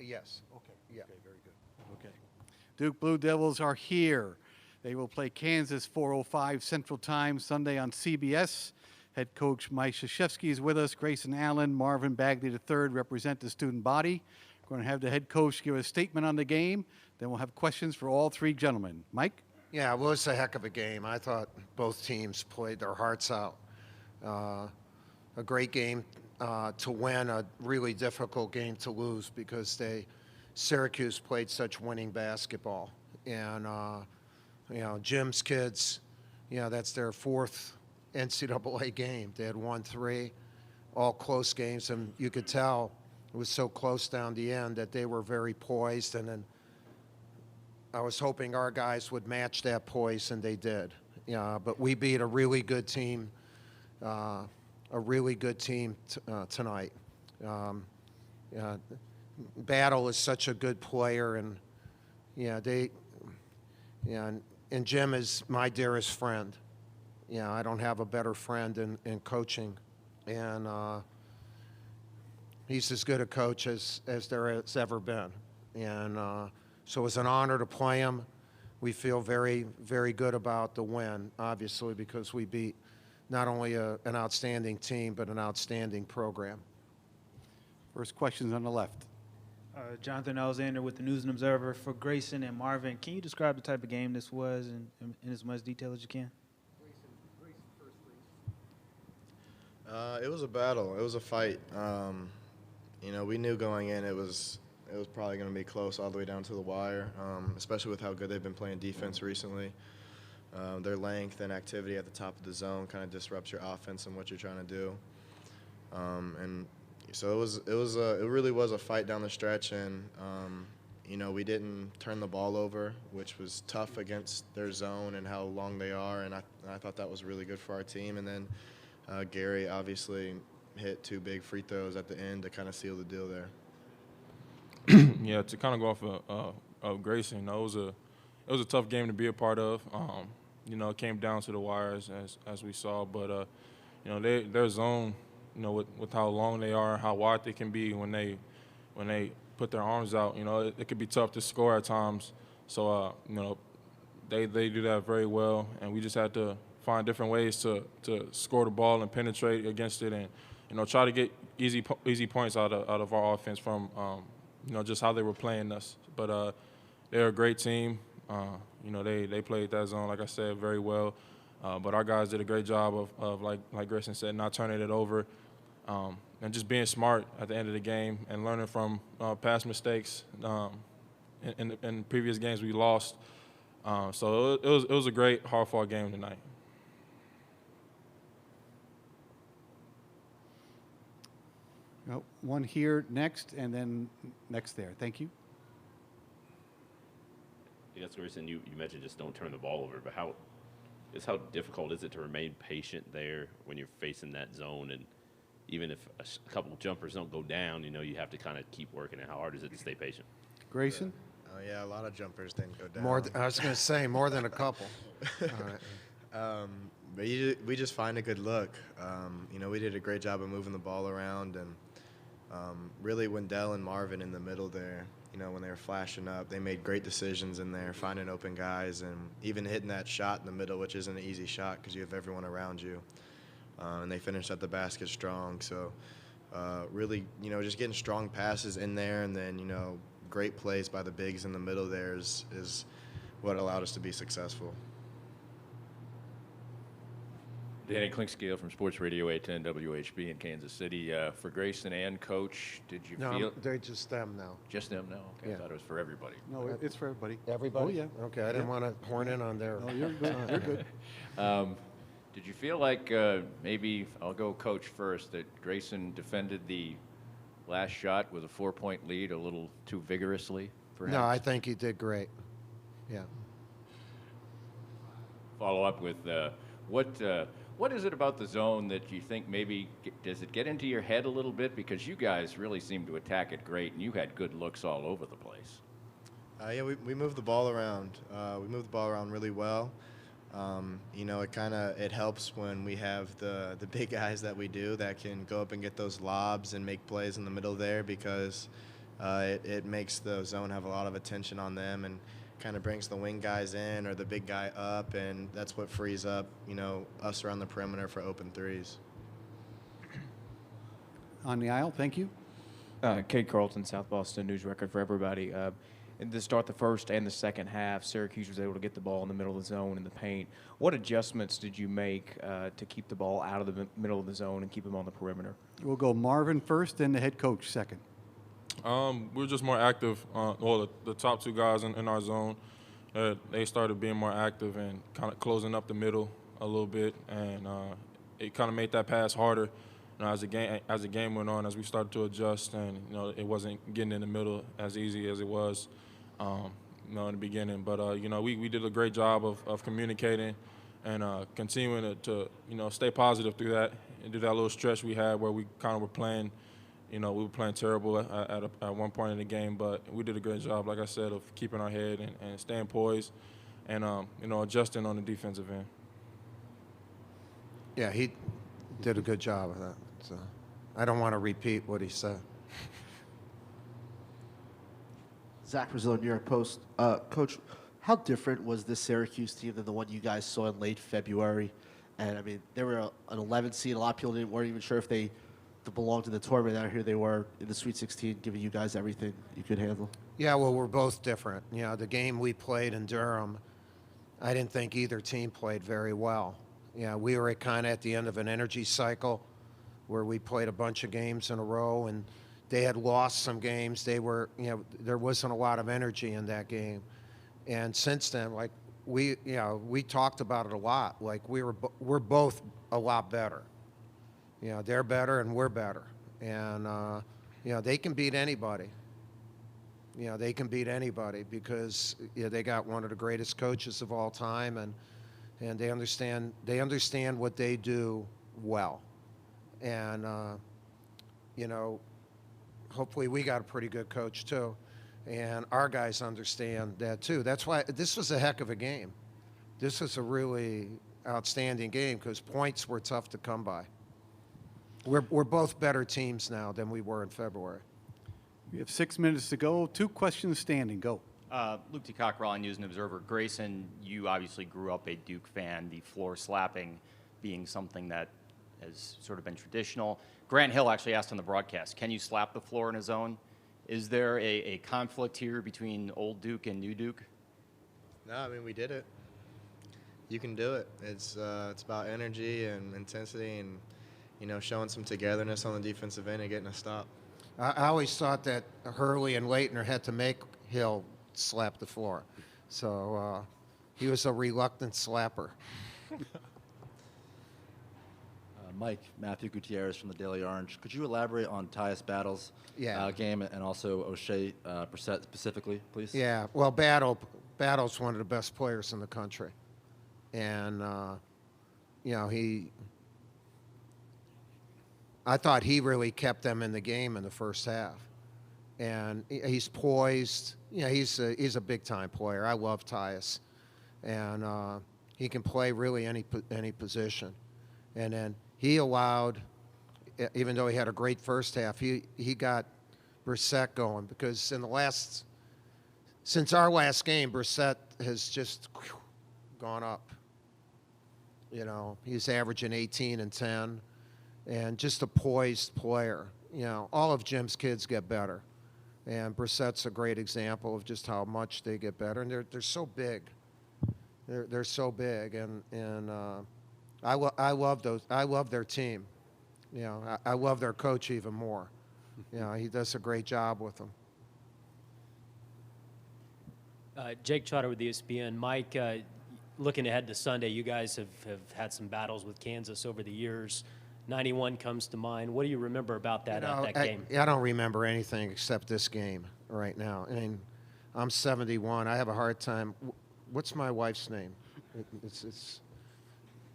Yes. Okay. Yeah. Okay, very good. Okay. Duke Blue Devils are here. They will play Kansas 4:05 Central Time Sunday on CBS. Head coach Mike Krzyzewski is with us. Grayson Allen, Marvin Bagley III represent the student body. We're going to have the head coach give a statement on the game. Then we'll have questions for all three gentlemen. Mike? Yeah, it was a heck of a game. I thought both teams played their hearts out. A great game to win, a really difficult game to lose because Syracuse played such winning basketball. And, Jim's kids, that's their fourth NCAA game. They had won 3, all close games, and you could tell it was so close down the end that they were very poised. And then I was hoping our guys would match that poise, and they did. But we beat a really good team, tonight. Battle is such a good player, and and Jim is my dearest friend. I don't have a better friend in coaching, and he's as good a coach as there has ever been. And so it was an honor to play him. We feel very, very good about the win, obviously, because we beat not only an outstanding team, but an outstanding program. First question's on the left. Jonathan Alexander with the News and Observer. For Grayson and Marvin, can you describe the type of game this was in as much detail as you can? Grayson first, please. It was a battle. It was a fight. We knew going in it was probably going to be close all the way down to the wire, especially with how good they've been playing defense recently. Their length and activity at the top of the zone kind of disrupts your offense and what you're trying to do. So it really was a fight down the stretch, and we didn't turn the ball over, which was tough against their zone and how long they are, and I thought that was really good for our team. And then Gary obviously hit 2 big free throws at the end to kind of seal the deal there. Yeah, to kind of go off of Grayson, it was a tough game to be a part of. It came down to the wires as we saw, but their zone, with how long they are, how wide they can be when they put their arms out, it could be tough to score at times. So they do that very well, and we just had to find different ways to score the ball and penetrate against it, and try to get easy points out of our offense from just how they were playing us. But they're a great team. They played that zone, like I said, very well. But our guys did a great job of like Grayson said, not turning it over, and just being smart at the end of the game and learning from past mistakes in previous games we lost. So it was a great, hard-fought game tonight. One here next, and then next there. Thank you. Yes, Grayson, you mentioned just don't turn the ball over, but how difficult is it to remain patient there when you're facing that zone, and even if a couple of jumpers don't go down, you have to kind of keep working, and how hard is it to stay patient? Grayson? Oh, yeah, a lot of jumpers didn't go down. I was going to say more than a couple. All right. But we just find a good look. We did a great job of moving the ball around, and really Wendell and Marvin in the middle there, when they were flashing up, they made great decisions in there, finding open guys, and even hitting that shot in the middle, which isn't an easy shot because you have everyone around you. And they finished at the basket strong. So really, just getting strong passes in there, and then, great plays by the bigs in the middle there is what allowed us to be successful. Danny Klinkscale from Sports Radio 810 WHB in Kansas City. For Grayson and Coach, did you feel? No, they're just them now. Just them now? Okay, Yeah. I thought it was for everybody. No, it's for everybody. Everybody? Oh, yeah. Okay, I didn't want to horn in on their. No, you're good. You're good. Did you feel like maybe, I'll go Coach first, that Grayson defended the last shot with a 4-point lead a little too vigorously, perhaps? No, I think he did great. Yeah. Follow up with what is it about the zone that you think maybe, does it get into your head a little bit? Because you guys really seem to attack it great, and you had good looks all over the place. Yeah, we moved the ball around. We moved the ball around really well. It helps when we have the big guys that we do that can go up and get those lobs and make plays in the middle there, because it makes the zone have a lot of attention on them and kind of brings the wing guys in or the big guy up, and that's what frees up, us around the perimeter for open threes. On the aisle, thank you. Kate Carlton, South Boston News Record for everybody. To start the first and the second half, Syracuse was able to get the ball in the middle of the zone in the paint. What adjustments did you make to keep the ball out of the middle of the zone and keep them on the perimeter? We'll go Marvin first, then the head coach second. We were just more active. The top two guys in our zone, they started being more active and kind of closing up the middle a little bit, and it kind of made that pass harder. As the game went on, as we started to adjust, and it wasn't getting in the middle as easy as it was, in the beginning. But we did a great job of communicating and continuing to stay positive through that and do that little stretch we had where we kind of were playing. We were playing terrible at one point in the game, but we did a great job, like I said, of keeping our head and staying poised and adjusting on the defensive end. Yeah, he did a good job of that. So I don't want to repeat what he said. Zach Brazil, New York Post. Coach, how different was this Syracuse team than the one you guys saw in late February? And, I mean, they were an 11 seed. A lot of people weren't even sure if they belonged to the tournament. Out here they were in the Sweet 16, giving you guys everything you could handle. Yeah, well, we're both different. The game we played in Durham, I didn't think either team played very well. We were kind of at the end of an energy cycle where we played a bunch of games in a row, and they had lost some games. They were, there wasn't a lot of energy in that game. And since then, like we talked about it a lot. Like we're both a lot better. They're better and we're better. And they can beat anybody. They can beat anybody because they got one of the greatest coaches of all time, and they understand what they do well. And hopefully we got a pretty good coach too, and our guys understand that too. That's why this was a heck of a game. This was a really outstanding game because points were tough to come by. We're both better teams now than we were in February. We have 6 minutes to go. 2 questions standing. Go. Luke T. Cockrell, News and Observer. Grayson, you obviously grew up a Duke fan, the floor slapping being something that has sort of been traditional. Grant Hill actually asked on the broadcast, can you slap the floor in a zone? Is there a conflict here between old Duke and new Duke? No, I mean, we did it. You can do it. It's about energy and intensity and, showing some togetherness on the defensive end and getting a stop. I always thought that Hurley and Leitner had to make Hill slap the floor. So he was a reluctant slapper. Mike, Matthew Gutierrez from the Daily Orange. Could you elaborate on Tyus Battle's game and also O'Shea Brissett specifically, please? Yeah, well, Battle's one of the best players in the country. And, I thought he really kept them in the game in the first half. And he's poised. He's a big-time player. I love Tyus. And he can play really any position. And then he allowed, even though he had a great first half, he got Brissett going because since our last game, Brissett has just gone up. He's averaging 18 and 10. And just a poised player. All of Jim's kids get better. And Brissett's a great example of just how much they get better. And they're so big. They're so big. And I love those. I love their team. I love their coach even more. He does a great job with them. Jake Trotter with ESPN. Mike, looking ahead to Sunday, you guys have had some battles with Kansas over the years. 91 comes to mind. What do you remember about that game? I don't remember anything except this game right now. I mean, I'm 71. I have a hard time. What's my wife's name? It's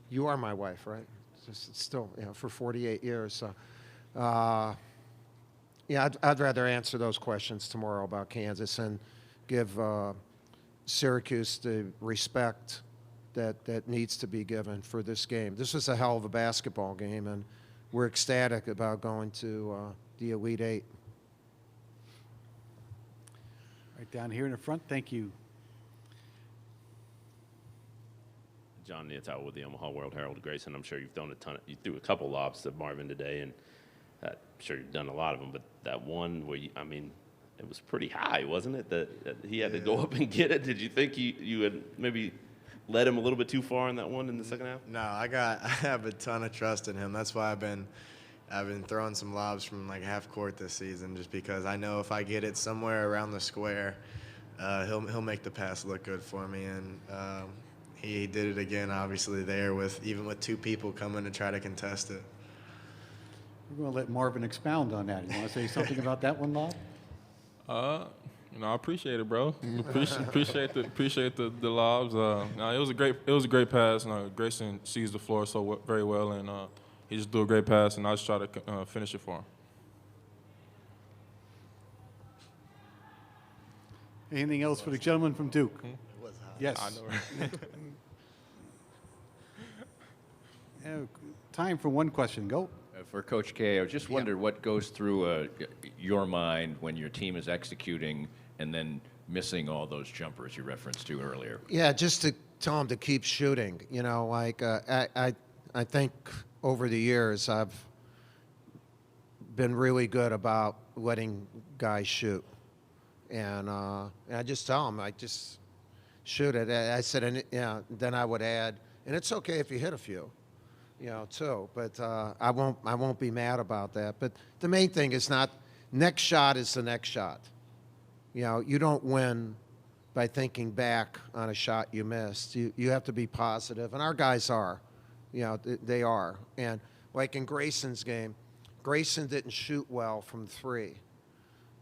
you are my wife, right? It's still, for 48 years. So, I'd rather answer those questions tomorrow about Kansas and give Syracuse the respect that needs to be given for this game. This was a hell of a basketball game, and we're ecstatic about going to the Elite Eight. Right down here in the front. Thank you. John Neatow with the Omaha World Herald. Grayson, I'm sure you've thrown you threw a couple lobs to Marvin today, and I'm sure you've done a lot of them, but that one where it was pretty high, wasn't it? That he had to go up and get it. Did you think you had maybe led him a little bit too far in that one in the second half? No, I have a ton of trust in him. That's why I've been throwing some lobs from like half court this season, just because I know if I get it somewhere around the square, he'll make the pass look good for me. And he did it again, obviously there even with two people coming to try to contest it. We're going to let Marvin expound on that. You want to say something about that one, Lob? I appreciate it, bro. Appreciate the lobs. It was a great pass. Grayson sees the floor very well, and he just threw a great pass, and I just try to finish it for him. Anything else for the gentleman from Duke? Yes. I know. Time for one question. Go. For Coach K, I just wondered what goes through your mind when your team is executing and then missing all those jumpers you referenced to earlier. Yeah, just to tell them to keep shooting. I think over the years I've been really good about letting guys shoot, and I just tell them, just shoot it. I said, and then I would add, and it's okay if you hit a few. Too. But I won't be mad about that. But the main thing is next shot is the next shot. You don't win by thinking back on a shot you missed. You have to be positive, and our guys are. They are. And like in Grayson's game, Grayson didn't shoot well from three,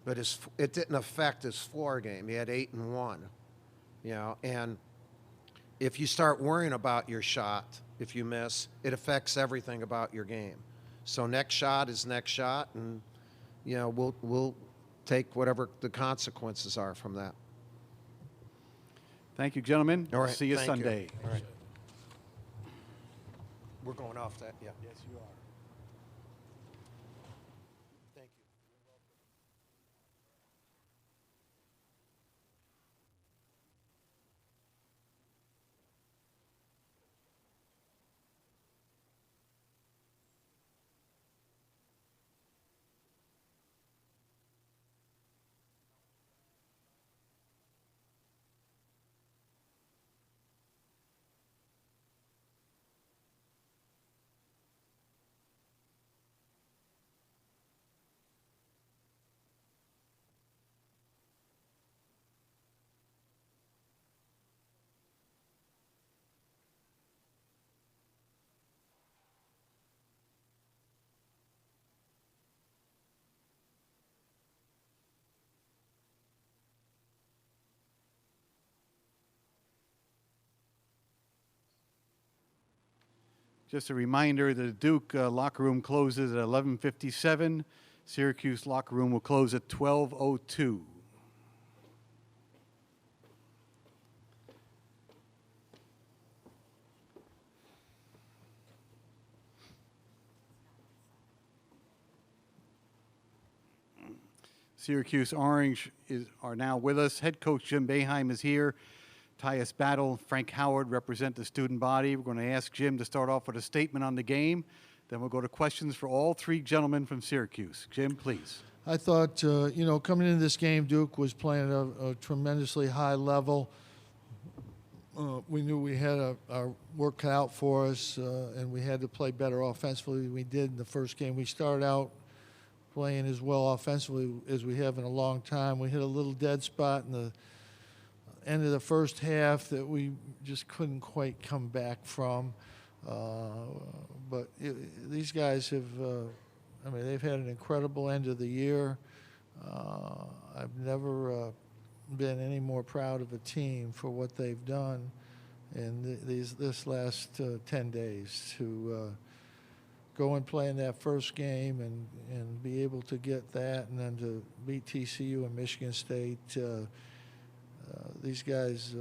but it didn't affect his floor game. He had 8 and 1. And if you start worrying about your shot, if you miss, it affects everything about your game. So next shot is next shot, and we'll take whatever the consequences are from that. Thank you, gentlemen. All right. See you Thank Sunday. All right. We're going off that. Yeah. Yes, you are. Thank you. Just a reminder, the Duke locker room closes at 11:57. Syracuse locker room will close at 12:02. Syracuse Orange are now with us. Head coach Jim Boeheim is here. Tyus Battle, Frank Howard represent the student body. We're going to ask Jim to start off with a statement on the game. Then we'll go to questions for all three gentlemen from Syracuse. Jim, please. I thought, coming into this game, Duke was playing at a tremendously high level. We knew we had our work cut out for us, and we had to play better offensively than we did in the first game. We started out playing as well offensively as we have in a long time. We hit a little dead spot in the end of the first half that we just couldn't quite come back from. But these guys have, they've had an incredible end of the year. I've never been any more proud of a team for what they've done in this last 10 days to go and play in that first game and be able to get that, and then to beat TCU and Michigan State. These guys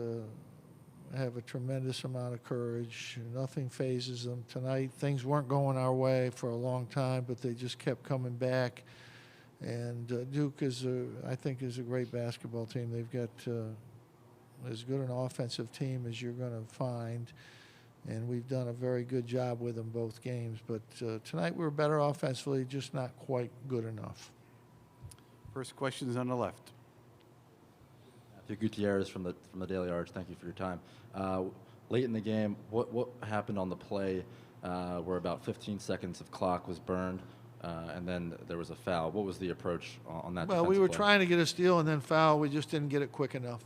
have a tremendous amount of courage. Nothing phases them. Tonight, things weren't going our way for a long time, but they just kept coming back. And Duke I think, is a great basketball team. They've got as good an offensive team as you're going to find, and we've done a very good job with them both games. But tonight we were better offensively, just not quite good enough. First question is on the left. Matthew Gutierrez from the Daily Arch. Thank you for your time. Late in the game, what happened on the play where about 15 seconds of clock was burned, and then there was a foul? What was the approach on that? Well, we were play? trying to get a steal and then foul. We just didn't get it quick enough.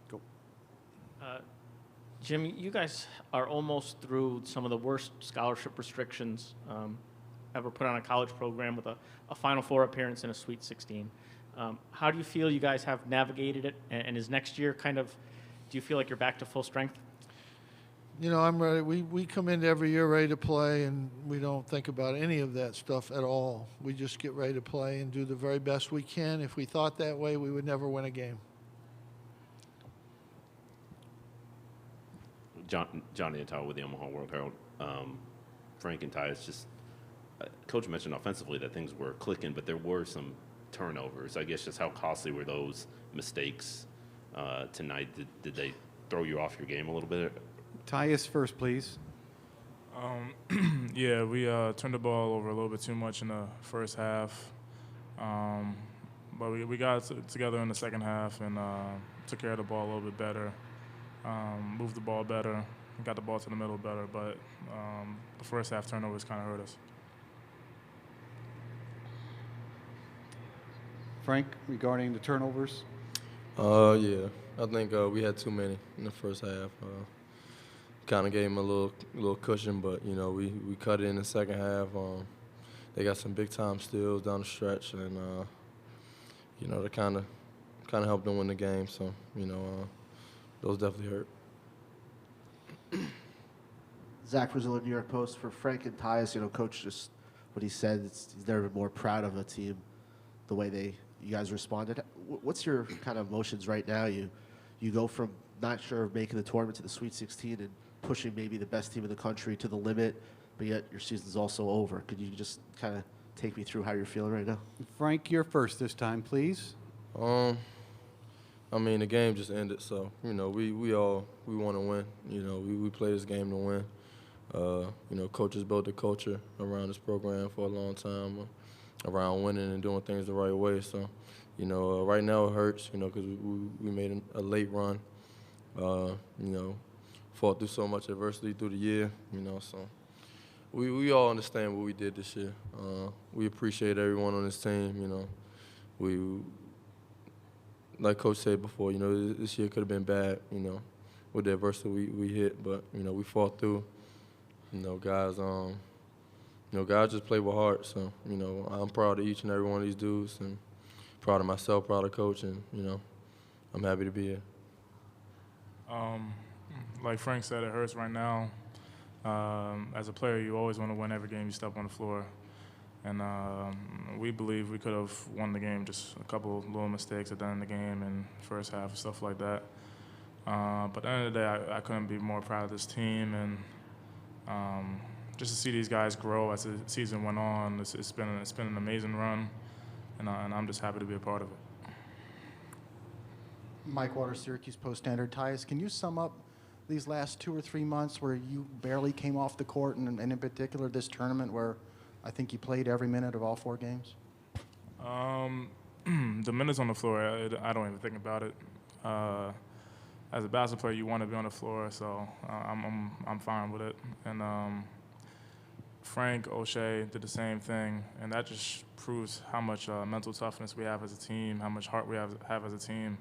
Go. Jim, you guys are almost through some of the worst scholarship restrictions ever put on a college program with a Final Four appearance and a Sweet 16. How do you feel you guys have navigated it? And is next year do you feel like you're back to full strength? You know, I'm ready. We come into every year ready to play, and we don't think about any of that stuff at all. We just get ready to play and do the very best we can. If we thought that way, we would never win a game. Johnny Attal with the Omaha World Herald. Frank and Tyus, just Coach mentioned offensively that things were clicking, but there were some turnovers. I guess just how costly were those mistakes tonight? Did they throw you off your game a little bit? Tyus first, please. Yeah, we turned the ball over a little bit too much in the first half, but we got together in the second half and took care of the ball a little bit better. Moved the ball better, got the ball to the middle better, but the first half turnovers kind of hurt us. Frank, regarding the turnovers? Yeah, I think we had too many in the first half. Kind of gave them a little cushion, but you know we cut it in the second half. They got some big time steals down the stretch, and you know they kind of helped them win the game. So you know those definitely hurt. Zach Brazil, New York Post. For Frank and Tyus, you know, Coach just what he said. He's never been more proud of a team, the way you guys responded. What's your kind of emotions right now? You go from not sure of making the tournament to the Sweet 16 and pushing maybe the best team in the country to the limit, but yet your season's also over. Could you just kind of take me through how you're feeling right now? Frank, you're first this time, please. I mean, the game just ended, so, you know, we want to win. You know, we play this game to win. You know, coaches built a culture around this program for a long time, around winning and doing things the right way. So, you know, right now it hurts, you know, because we made a late run. You know, fought through so much adversity through the year, you know, so we all understand what we did this year. We appreciate everyone on this team, you know. Like Coach said before, you know, this year could have been bad, you know, with the adversity we hit, but, you know, we fought through. You know, guys just play with heart, so, you know, I'm proud of each and every one of these dudes and proud of myself, proud of Coach, and, you know, I'm happy to be here. Like Frank said, it hurts right now. As a player, you always want to win every game you step on the floor. And we believe we could have won the game, just a couple of little mistakes at the end of the game and first half and stuff like that. But at the end of the day, I couldn't be more proud of this team. And just to see these guys grow as the season went on, it's been an amazing run. And I'm just happy to be a part of it. Mike Waters, Syracuse Post-Standard. Tyus, can you sum up these last 2 or 3 months where you barely came off the court, and in particular this tournament where I think you played every minute of all 4 games? The minutes on the floor, I don't even think about it. As a basketball player, you want to be on the floor, so I'm fine with it. And Frank, O'Shea did the same thing, and that just proves how much mental toughness we have as a team, how much heart we have as a team.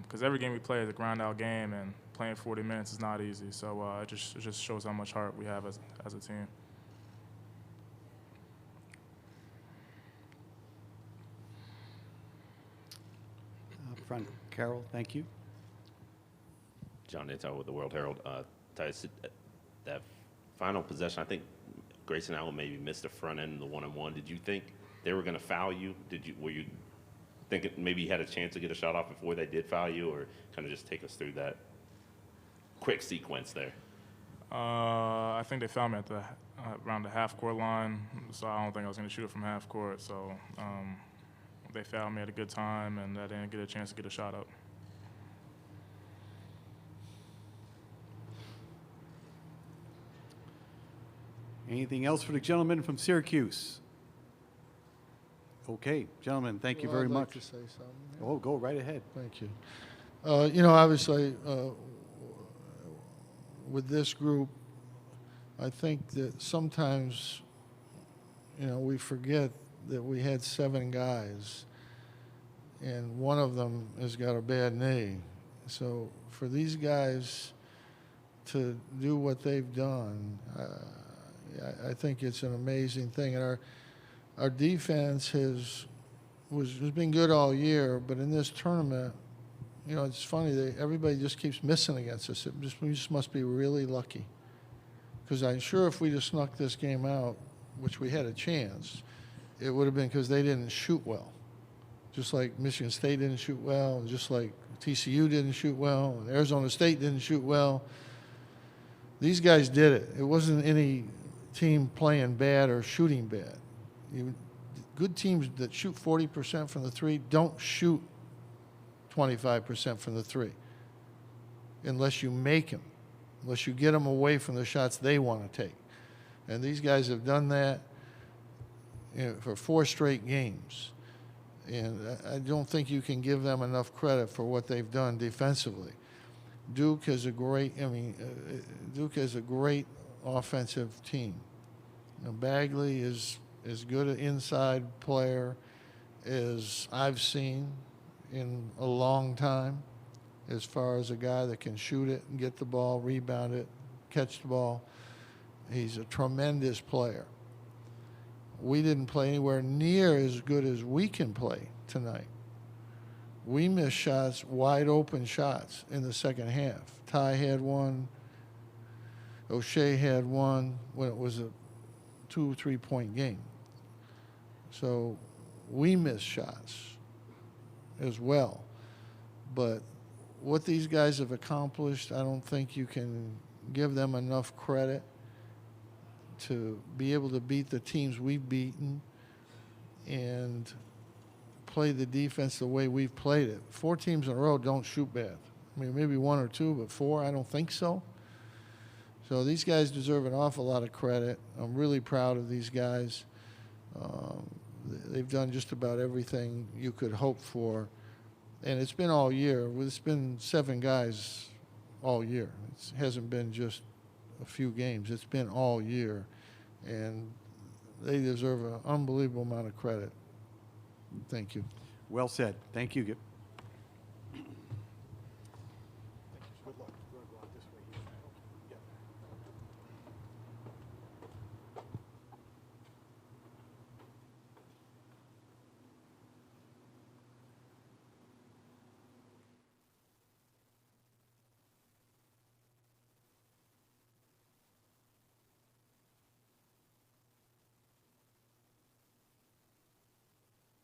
Because every game we play is a grind-out game, and playing 40 minutes is not easy. So it just shows how much heart we have as a team. Front, Carol, thank you. John Nato with the World Herald. Tyus, that final possession, I think Grayson Allen maybe missed the front end of the one-on-one. Did you think they were going to foul you? Were you thinking maybe you had a chance to get a shot off before they did foul you, or kind of just take us through that? quick sequence there? I think they found me at the around the half-court line, so I don't think I was going to shoot it from half-court. So they found me at a good time, and I didn't get a chance to get a shot up. Anything else for the gentleman from Syracuse? Okay, gentlemen, thank you very I'd much. like to say something. Oh, go right ahead. Thank you. You know, obviously, with this group, I think that sometimes, you know, we forget that we had 7 guys, and one of them has got a bad knee. So for these guys to do what they've done, I think it's an amazing thing. And our defense has been good all year, but in this tournament, you know, it's funny, everybody just keeps missing against us. We just must be really lucky. Because I'm sure if we just snuck this game out, which we had a chance, it would have been because they didn't shoot well. Just like Michigan State didn't shoot well, and just like TCU didn't shoot well, and Arizona State didn't shoot well. These guys did it. It wasn't any team playing bad or shooting bad. Good teams that shoot 40% from the 3 don't shoot 25% from the 3 unless you make them, unless you get them away from the shots they want to take. And these guys have done that, you know, for 4 straight games. And I don't think you can give them enough credit for what they've done defensively. Duke is a great offensive team. You know, Bagley is as good an inside player as I've seen in a long time, as far as a guy that can shoot it and get the ball, rebound it, catch the ball. He's a tremendous player. We didn't play anywhere near as good as we can play tonight. We missed shots, wide open shots in the second half. Ty had one. O'Shea had one when it was a 2 or 3 point game. So we missed shots as well. But what these guys have accomplished, I don't think you can give them enough credit to be able to beat the teams we've beaten and play the defense the way we've played it. 4 teams in a row don't shoot bad. I mean, maybe 1 or 2, but 4, I don't think so. So these guys deserve an awful lot of credit. I'm really proud of these guys. They've done just about everything you could hope for. And it's been all year. It's been 7 guys all year. It hasn't been just a few games. It's been all year. And they deserve an unbelievable amount of credit. Thank you. Well said. Thank you.